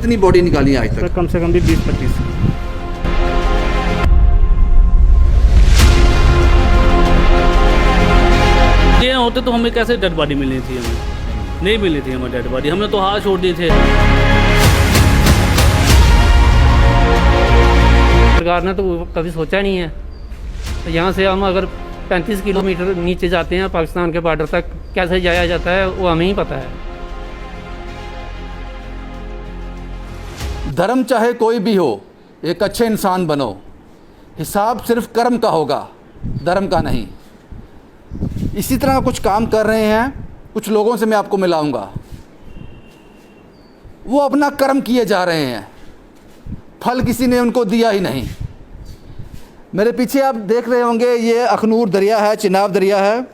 कितनी बॉडी निकाली है आज तक? सर कम से कम भी 20-25। ये होते तो हमें कैसे डेड बॉडी मिलनी थी, हमें नहीं मिलनी थी हमें डेड बॉडी, हमने तो हाथ छोड़ दिए थे। सरकार ने तो कभी सोचा नहीं है। तो यहाँ से हम अगर 35 किलोमीटर नीचे जाते हैं पाकिस्तान के बॉर्डर तक, कैसे जाया जाता है वो हमें ही पता है। धर्म चाहे कोई भी हो, एक अच्छे इंसान बनो। हिसाब सिर्फ कर्म का होगा, धर्म का नहीं। इसी तरह का कुछ काम कर रहे हैं कुछ लोगों से मैं आपको मिलाऊंगा। वो अपना कर्म किए जा रहे हैं, फल किसी ने उनको दिया ही नहीं। मेरे पीछे आप देख रहे होंगे ये अखनूर दरिया है, चिनाब दरिया है।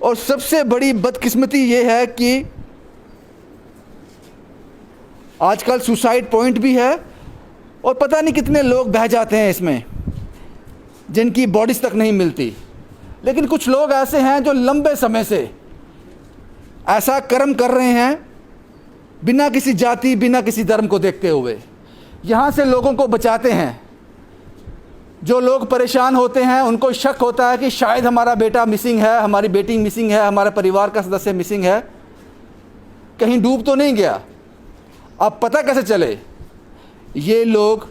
और सबसे बड़ी बदकिस्मती ये है कि आजकल सुसाइड पॉइंट भी है और पता नहीं कितने लोग बह जाते हैं इसमें जिनकी बॉडीज़ तक नहीं मिलती। लेकिन कुछ लोग ऐसे हैं जो लंबे समय से ऐसा कर्म कर रहे हैं बिना किसी जाति, बिना किसी धर्म को देखते हुए। यहाँ से लोगों को बचाते हैं। जो लोग परेशान होते हैं उनको शक होता है कि शायद हमारा बेटा मिसिंग है, हमारी बेटी मिसिंग है, हमारे परिवार का सदस्य मिसिंग है, कहीं डूब तो नहीं गया। अब पता कैसे चले? ये लोग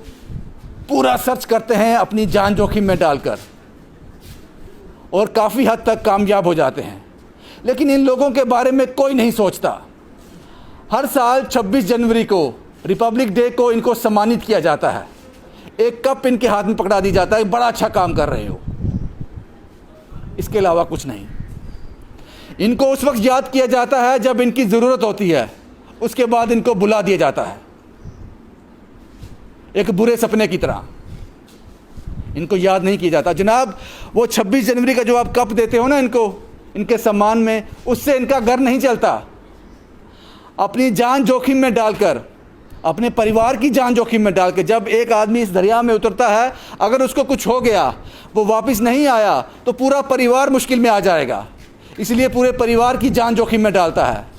पूरा सर्च करते हैं अपनी जान जोखिम में डालकर और काफ़ी हद तक कामयाब हो जाते हैं। लेकिन इन लोगों के बारे में कोई नहीं सोचता। हर साल 26 जनवरी को, रिपब्लिक डे को, इनको सम्मानित किया जाता है। एक कप इनके हाथ में पकड़ा दी जाता है, बड़ा अच्छा काम कर रहे हो। इसके अलावा कुछ नहीं। इनको उस वक्त याद किया जाता है जब इनकी ज़रूरत होती है, उसके बाद इनको बुला दिया जाता है एक बुरे सपने की तरह। इनको याद नहीं किया जाता। जनाब, वो 26 जनवरी का जो आप कप देते हो ना इनको, इनके सम्मान में, उससे इनका घर नहीं चलता। अपनी जान जोखिम में डालकर, अपने परिवार की जान जोखिम में डाल के, जब एक आदमी इस दरिया में उतरता है, अगर उसको कुछ हो गया, वो वापस नहीं आया, तो पूरा परिवार मुश्किल में आ जाएगा। इसलिए पूरे परिवार की जान जोखिम में डालता है।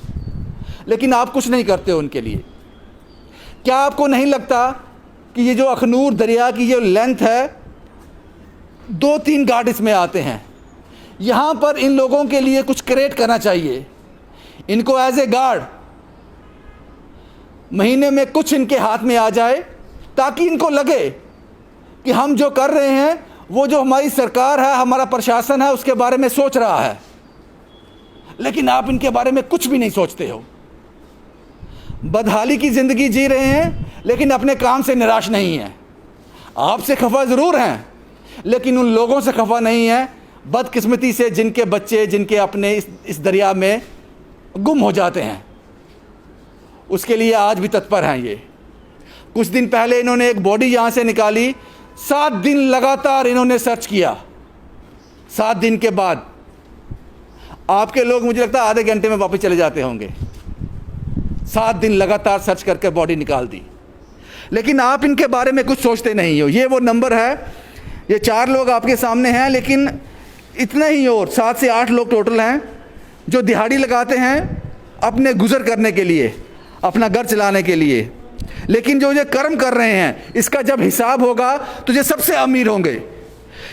लेकिन आप कुछ नहीं करते हो उनके लिए। क्या आपको नहीं लगता कि ये जो अखनूर दरिया की जो लेंथ है, 2-3 गार्ड इसमें आते हैं। यहाँ पर इन लोगों के लिए कुछ क्रिएट करना चाहिए। इनको एज ए गार्ड महीने में कुछ इनके हाथ में आ जाए, ताकि इनको लगे कि हम जो कर रहे हैं, वो जो हमारी सरकार है, हमारा प्रशासन है, उसके बारे में सोच रहा है। लेकिन आप इनके बारे में कुछ भी नहीं सोचते हो। बदहाली की ज़िंदगी जी रहे हैं, लेकिन अपने काम से निराश नहीं हैं। आपसे खफा ज़रूर हैं, लेकिन उन लोगों से खफा नहीं है, बदकिस्मती से, जिनके बच्चे, जिनके अपने इस दरिया में गुम हो जाते हैं। उसके लिए आज भी तत्पर हैं ये। कुछ दिन पहले इन्होंने एक बॉडी यहाँ से निकाली। 7 दिन लगातार इन्होंने सर्च किया। 7 दिन के बाद आपके लोग, मुझे लगता है, आधे घंटे में वापस चले जाते होंगे। 7 दिन लगातार सर्च करके बॉडी निकाल दी। लेकिन आप इनके बारे में कुछ सोचते नहीं हो। ये वो नंबर है, ये 4 लोग आपके सामने हैं, लेकिन इतना ही और 7 से 8 लोग टोटल हैं जो दिहाड़ी लगाते हैं अपने गुजर करने के लिए, अपना घर चलाने के लिए। लेकिन जो ये कर्म कर रहे हैं, इसका जब हिसाब होगा तो ये सबसे अमीर होंगे,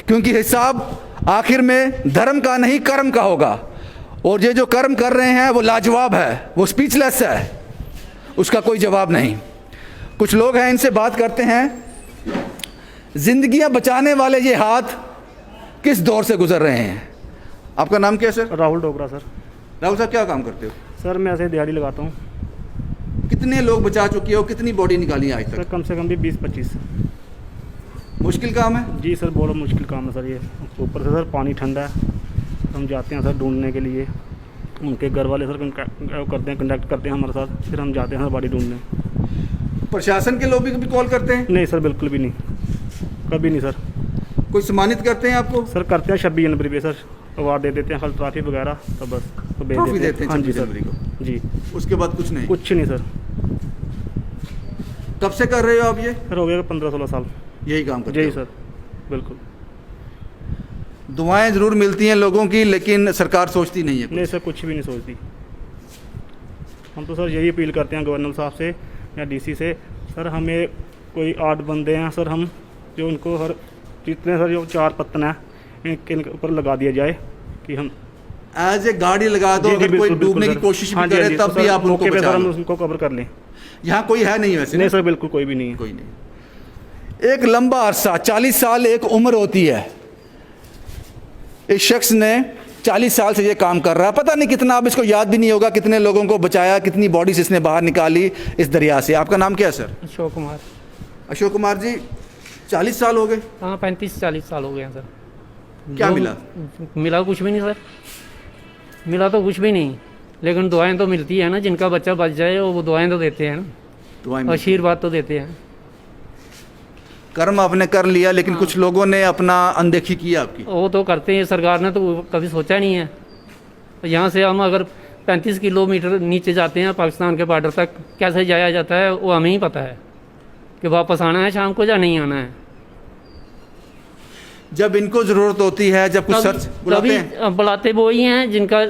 क्योंकि हिसाब आखिर में धर्म का नहीं, कर्म का होगा। और ये जो कर्म कर रहे हैं वो लाजवाब है, वो स्पीचलेस है, उसका कोई जवाब नहीं। कुछ लोग हैं, इनसे बात करते हैं। जिंदगियां बचाने वाले ये हाथ किस दौर से गुजर रहे हैं? आपका नाम क्या है सर? राहुल डोगरा सर। राहुल साहब, क्या काम करते हो? सर मैं ऐसे दिहाड़ी लगाता हूँ। कितने लोग बचा चुके हो? कितनी बॉडी निकाली है आज सर तक? कम से कम भी 20-25। मुश्किल काम है जी सर, बहुत मुश्किल काम है सर ये। ऊपर से सर पानी ठंडा है, हम जाते हैं सर ढूंढने के लिए। उनके घर वाले सर कंडक्ट करते हैं हमारे साथ, फिर हम जाते हैं सर बॉडी ढूंढने। प्रशासन के लोग भी कॉल करते हैं? नहीं सर, बिल्कुल भी नहीं, कभी नहीं सर। कोई सम्मानित करते हैं आपको? सर करते हैं 26 जनवरी पे सर, अवार्ड दे देते हैं, फल ट्रॉफी वगैरह, तो बस तो भेज ट्रॉफी देते हैं हाँ जी 26 जनवरी को। जी, उसके बाद कुछ नहीं? कुछ नहीं सर। कब से कर रहे हो आप ये? सर हो गया 15-16 साल यही काम करते जी हो? सर, बिल्कुल। दुआएं ज़रूर मिलती हैं लोगों की, लेकिन सरकार सोचती नहीं है कुछ। नहीं सर, कुछ भी नहीं सोचती। हम तो सर यही अपील करते हैं गवर्नर साहब से या डीसी से, सर हमें कोई 8 बंदे हैं सर, हम जो उनको हर जितने सर जो 4 पत्तन हैं इनके ऊपर लगा दिया जाए कि हम एज ए गाड़ी लगा दो, जी, जी, अगर कोई बिल्कुल, डूबने की बिल्कुल, कोशिश सर। हाँ भी जी, हाँ करे जी, तब तो भी सर आप उनको मौके पे बचा सर हम लो। उनको कवर कर लें। यहाँ कोई है नहीं वैसे नहीं ना? सर बिल्कुल कोई भी नहीं है। कोई नहीं। एक लंबा अरसा 40 साल एक उम्र होती है। इस शख्स ने 40 साल से ये काम कर रहा है, पता नहीं कितना, अब इसको याद भी नहीं होगा कितने लोगों को बचाया, कितनी बॉडीज इसने बाहर निकाली इस दरिया से। आपका नाम क्या है सर? अशोक कुमार। अशोक कुमार जी, 40 साल हो गए, हाँ 35-40 साल हो गए हैं सर। क्या जो- मिला? मिला कुछ भी नहीं सर, मिला तो कुछ भी नहीं, लेकिन दुआएं तो मिलती है ना, जिनका बच्चा बच जाए वो दुआएं तो देते हैं ना, दुआएं मिलती हैं। आशीर्वाद तो देते हैं। कर्म आपने कर लिया, लेकिन कुछ लोगों ने अपना अनदेखी की आपकी। वो तो करते हैं, सरकार ने तो कभी सोचा नहीं है। तो यहाँ से हम अगर 35 किलोमीटर नीचे जाते हैं पाकिस्तान के बॉर्डर तक, कैसे जाया जाता है वो हमें ही पता है कि वापस आना है शाम को या नहीं आना है। जब इनको जरूरत होती है, जब कुछ सच बुलाते हैं, कभी बुलाते वो ही हैं जिनका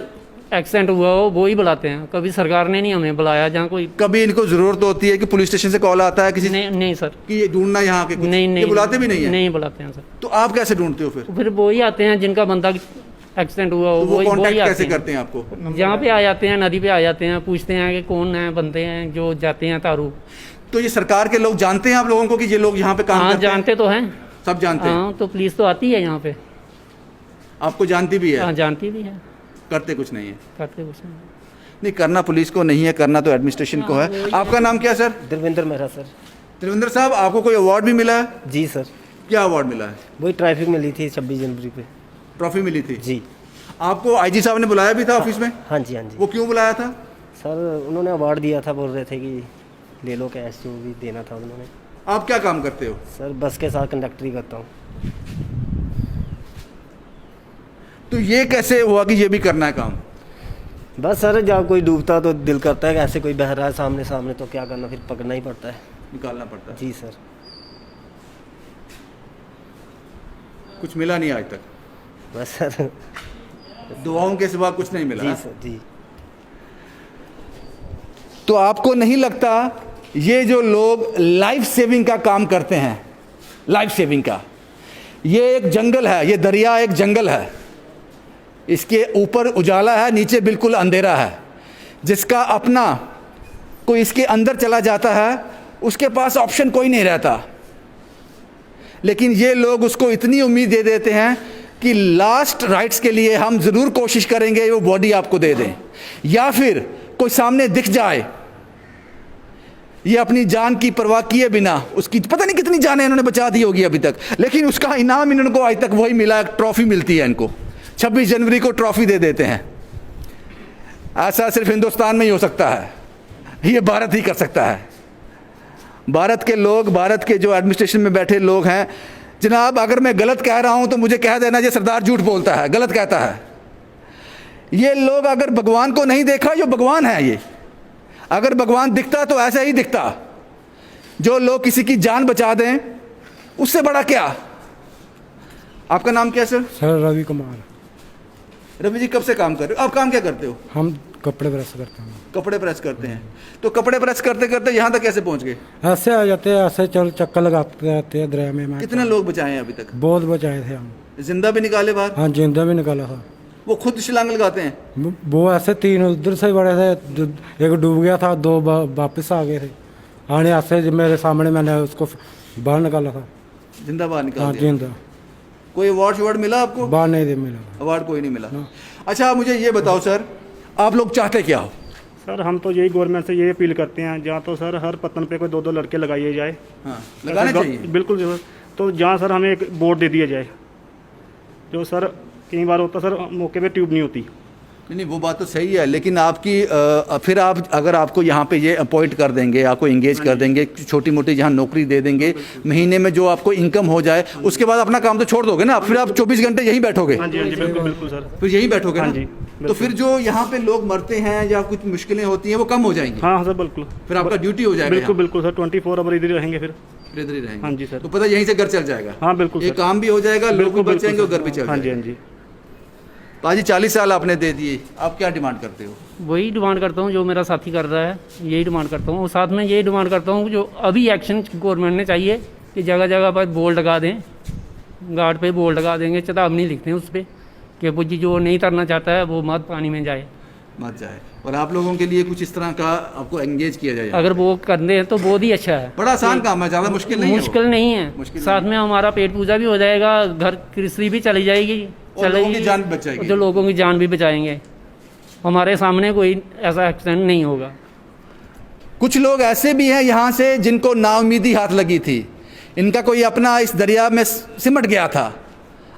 एक्सीडेंट हुआ हो, वो ही बुलाते हैं। कभी सरकार ने नहीं हमें बुलाया। जहाँ कोई कभी इनको जरूरत होती है कि पुलिस स्टेशन से कॉल आता है किसी नहीं, नहीं सर, कि ये ढूंढना यहाँ के कुछ, नहीं ये नहीं, बुलाते भी नहीं है? नहीं बुलाते हैं सर। तो आप कैसे ढूंढते हो फिर? वो ही आते हैं जिनका बंदा एक्सीडेंट हुआ हो, तो वो वही कांटेक्ट आते कैसे हैं। करते हैं आपको? यहाँ पे आ जाते हैं, नदी पे आ जाते हैं, पूछते हैं कि कौन है बंदे हैं जो जाते हैं तारू। तो ये सरकार के लोग जानते हैं आप लोगों को कि ये लोग यहाँ पे काम हाँ करते हैं? जानते तो हैं। सब जानते हैं? हाँ तो पुलिस तो आती है यहाँ पे। आपको जानती भी है? हाँ जानती भी है, करते कुछ नहीं है? करते कुछ नहीं। नहीं, करना पुलिस को नहीं है, करना तो एडमिनिस्ट्रेशन को है। आपका नाम क्या है सर? देवेंद्र मेहरा सर। त्रिवेंद्र साहब, आपको कोई अवार्ड भी मिला है? जी सर, क्या अवार्ड मिला है? वही ट्रैफिक मिली थी 26 जनवरी पे। ट्रॉफी मिली थी? जी आपको आईजी साहब ने बुलाया भी था ऑफिस में? हाँ जी, हाँ जी वो क्यों बुलाया था? सर, उन्होंने अवार्ड दिया था, बोल रहे थे कि ले लो कैश, जो भी देना था उन्होंने। आप क्या काम करते हो? सर बस के साथ कंडक्टरी करता हूँ। तो ये कैसे हुआ कि ये भी करना है काम? बस सर, जब कोई डूबता तो दिल करता है कि ऐसे कोई बह रहा है सामने सामने, तो क्या करना, फिर पकड़ना ही पड़ता है। निकालना पड़ता है। जी सर। कुछ मिला नहीं आज तक? बस सर। दुआओं के सिवा कुछ नहीं मिला? जी सर जी। तो आपको नहीं लगता ये जो लोग लाइफ सेविंग का काम करते हैं, लाइफ सेविंग का, ये एक जंगल है, ये दरिया एक जंगल है, इसके ऊपर उजाला है, नीचे बिल्कुल अंधेरा है। जिसका अपना कोई इसके अंदर चला जाता है उसके पास ऑप्शन कोई नहीं रहता, लेकिन ये लोग उसको इतनी उम्मीद दे देते हैं कि लास्ट राइट्स के लिए हम ज़रूर कोशिश करेंगे वो बॉडी आपको दे दें, या फिर कोई सामने दिख जाए, ये अपनी जान की परवाह किए बिना, उसकी पता नहीं कितनी जानें इन्होंने बचा दी होगी अभी तक, लेकिन उसका इनाम इनको आज तक वही मिला, एक ट्रॉफी मिलती है इनको। 26 जनवरी को ट्रॉफी दे देते हैं। ऐसा सिर्फ हिंदुस्तान में ही हो सकता है, ये भारत ही कर सकता है। भारत के लोग, भारत के जो एडमिनिस्ट्रेशन में बैठे लोग हैं, जनाब अगर मैं गलत कह रहा हूं तो मुझे कह देना ये सरदार झूठ बोलता है, गलत कहता है। ये लोग अगर भगवान को नहीं देखा, जो भगवान है ये, अगर भगवान दिखता तो ऐसा ही दिखता। जो लोग किसी की जान बचा दें उससे बड़ा क्या। आपका नाम क्या है सर? सर रवि कुमार। रवि जी, कब से काम कर रहे हो? आप काम क्या करते हो? हम कपड़े प्रेस करते हैं। कपड़े प्रेस करते हैं। तो कपड़े प्रेस करते करते यहाँ तक कैसे पहुँच गए? ऐसे आ जाते हैं, ऐसे चल चक्कर लगाते रहते हैं दरिया में। कितने लोग बचाए हैं अभी तक? बहुत बचाए थे हम। जिंदा भी निकाले बाहर? हाँ जिंदा भी निकाला था। वो खुद छलांग लगाते हैं? वो ऐसे 3 उधर से बड़े थे, एक डूब गया था, 2 वापस आ गए थे। आने ऐसे मेरे सामने मैंने उसको बाहर निकाला था। जिंदा बाहर निकाल हाँ दिया? जिंदा। कोई अवार्ड मिला आपको? बाहर नहीं दे मिला। अवार्ड कोई नहीं मिला। अच्छा, आप मुझे ये बताओ सर, आप लोग चाहते क्या हो? सर हम तो यही गवर्नमेंट से यही अपील करते हैं, जहाँ तो सर हर पत्तन पे कोई 2-2 लड़के लगाए जाए। हाँ, लगाने ऐसे चाहिए। बिल्कुल सर। तो जहाँ सर हमें एक बोर्ड दे दिया जाए, जो सर कई बार होता सर मौके पे ट्यूब नहीं होती। नहीं, वो बात तो सही है, लेकिन आपकी फिर आप अगर आपको यहाँ पे ये अपॉइंट कर देंगे, आपको इंगेज कर देंगे, छोटी मोटी जहाँ नौकरी दे देंगे, महीने में जो आपको इनकम हो जाए, उसके बाद अपना काम तो छोड़ दोगे ना, फिर आप 24 घंटे यहीं बैठोगे? हाँ जी, हाँ जी, बिल्कुल बिल्कुल सर। फिर यहीं बैठोगे ना? हाँ जी, तो फिर जो यहाँ पे लोग मरते हैं या कुछ मुश्किलें होती हैं वो कम हो जाएंगी? हाँ सर बिल्कुल। फिर आपका ड्यूटी हो जाएगा? बिल्कुल बिल्कुल सर, 24 आवर इधर ही रहेंगे फिर इधर ही रहेंगे? हाँ जी सर। तो पता यहीं से घर चल जाएगा? हाँ बिल्कुल ये सर। काम भी हो जाएगा, लोग भी बचेंगे और घर भी चल हाँ जी, जाएगा। हाँ जी। पाजी 40 साल आपने दे दिए, आप क्या डिमांड करते हो? वही डिमांड करता हूँ जो मेरा साथी कर रहा है, यही डिमांड करता हूँ। और साथ में यही डिमांड करता हूँ जो अभी एक्शन गवर्नमेंट ने चाहिए कि जगह जगह पर बोर्ड लगा दें, गार्ड पे बोर्ड लगा देंगे, चेतावनी लिखते हैं उस पर कि वो जी जो नहीं तरना चाहता है वो मत पानी में जाए, मत जाए। और आप लोगों के लिए कुछ इस तरह का आपको एंगेज किया जाए? अगर वो कर दें तो बहुत ही अच्छा है। बड़ा आसान काम है, ज़्यादा मुश्किल नहीं है। मुश्किल नहीं है, मुश्किल साथ में हमारा पेट पूजा भी हो जाएगा, घर कृषि भी चली जाएगी, और लोगों की जान भी बचाएगी। जो लोगों की जान भी बचाएंगे। हमारे सामने कोई ऐसा एक्सीडेंट नहीं होगा। कुछ लोग ऐसे भी हैं यहाँ से जिनको नाउमीदी हाथ लगी थी, इनका कोई अपना इस दरिया में सिमट गया था,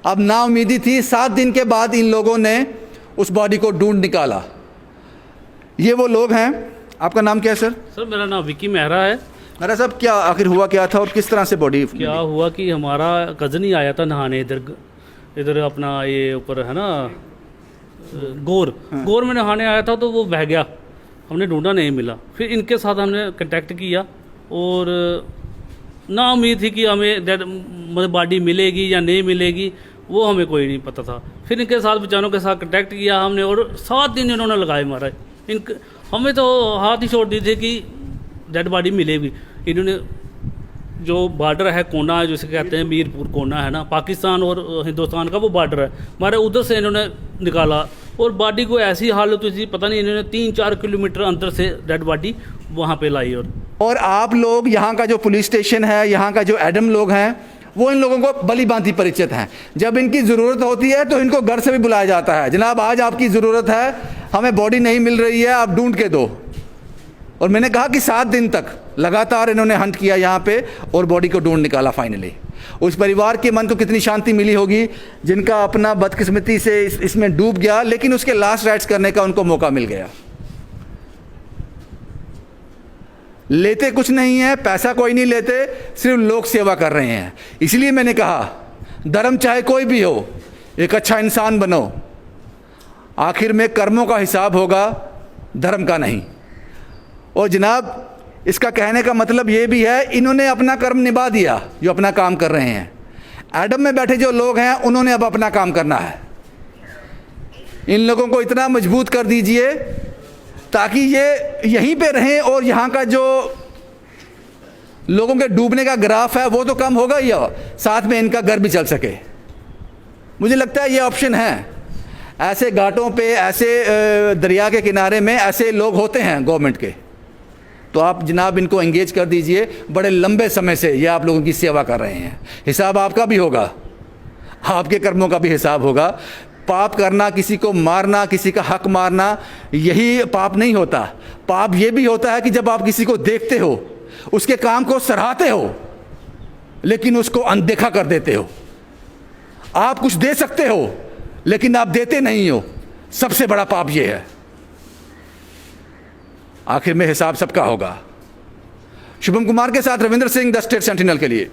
अब नाउमीदी थी। 7 दिन के बाद इन लोगों ने उस बॉडी को ढूंढ निकाला। ये वो लोग हैं। आपका नाम क्या है सर? सर मेरा नाम विकी मेहरा है। मेरा साहब, क्या आखिर हुआ क्या था और किस तरह से बॉडी? क्या हुआ कि हमारा कज़न ही आया था नहाने इधर अपना ये ऊपर है ना गोर में नहाने आया था, तो वो बह गया, हमने ढूंढा नहीं मिला। फिर इनके साथ हमने कांटेक्ट किया और ना उम्मीद थी कि हमें मतलब बॉडी मिलेगी या नहीं मिलेगी, वो हमें कोई नहीं पता था। फिर इनके साथ बेचारों के साथ कांटेक्ट किया हमने और 7 दिन इन्होंने लगाए मारा। हमें तो हाथ ही छोड़ दी थी कि डेड बॉडी मिलेगी। इन्होंने जो बॉर्डर है कोना है, जिसे कहते हैं मीरपुर कोना है ना, पाकिस्तान और हिंदुस्तान का वो बॉर्डर है हमारे, उधर से इन्होंने निकाला और बॉडी को ऐसी हालत हुई थी, पता नहीं इन्होंने 3-4 किलोमीटर अंदर से डेड बॉडी वहाँ पे लाई। और आप लोग यहाँ का जो पुलिस स्टेशन है, यहाँ का जो एडम लोग हैं, वो इन लोगों को भली भांति परिचित हैं। जब इनकी ज़रूरत होती है तो इनको घर से भी बुलाया जाता है, जनाब आज आपकी ज़रूरत है, हमें बॉडी नहीं मिल रही है, आप ढूंढ के दो। और मैंने कहा कि 7 दिन तक लगातार इन्होंने हंट किया यहाँ पे और बॉडी को ढूंढ निकाला फाइनली। उस परिवार के मन को कितनी शांति मिली होगी जिनका अपना बदकिस्मती से इसमें डूब गया, लेकिन उसके लास्ट राइट्स करने का उनको मौका मिल गया। लेते कुछ नहीं है, पैसा कोई नहीं लेते, सिर्फ लोग सेवा कर रहे हैं। इसलिए मैंने कहा धर्म चाहे कोई भी हो, एक अच्छा इंसान बनो, आखिर में कर्मों का हिसाब होगा, धर्म का नहीं। और जनाब इसका कहने का मतलब ये भी है, इन्होंने अपना कर्म निभा दिया जो अपना काम कर रहे हैं। एडम में बैठे जो लोग हैं उन्होंने अब अपना काम करना है। इन लोगों को इतना मजबूत कर दीजिए ताकि ये यहीं पे रहें और यहाँ का जो लोगों के डूबने का ग्राफ है वो तो कम होगा ही, साथ में इनका घर भी चल सके। मुझे लगता है ये ऑप्शन है। ऐसे घाटों पे, ऐसे दरिया के किनारे में ऐसे लोग होते हैं गवर्नमेंट के, तो आप जनाब इनको एंगेज कर दीजिए। बड़े लंबे समय से ये आप लोगों की सेवा कर रहे हैं, हिसाब आपका भी होगा, आपके कर्मों का भी हिसाब होगा। पाप करना, किसी को मारना, किसी का हक मारना, यही पाप नहीं होता। पाप ये भी होता है कि जब आप किसी को देखते हो, उसके काम को सराहते हो, लेकिन उसको अनदेखा कर देते हो। आप कुछ दे सकते हो लेकिन आप देते नहीं हो, सबसे बड़ा पाप ये है। आखिर में हिसाब सबका होगा। शुभम कुमार के साथ Ravindra Singh, the state sentinel के लिए।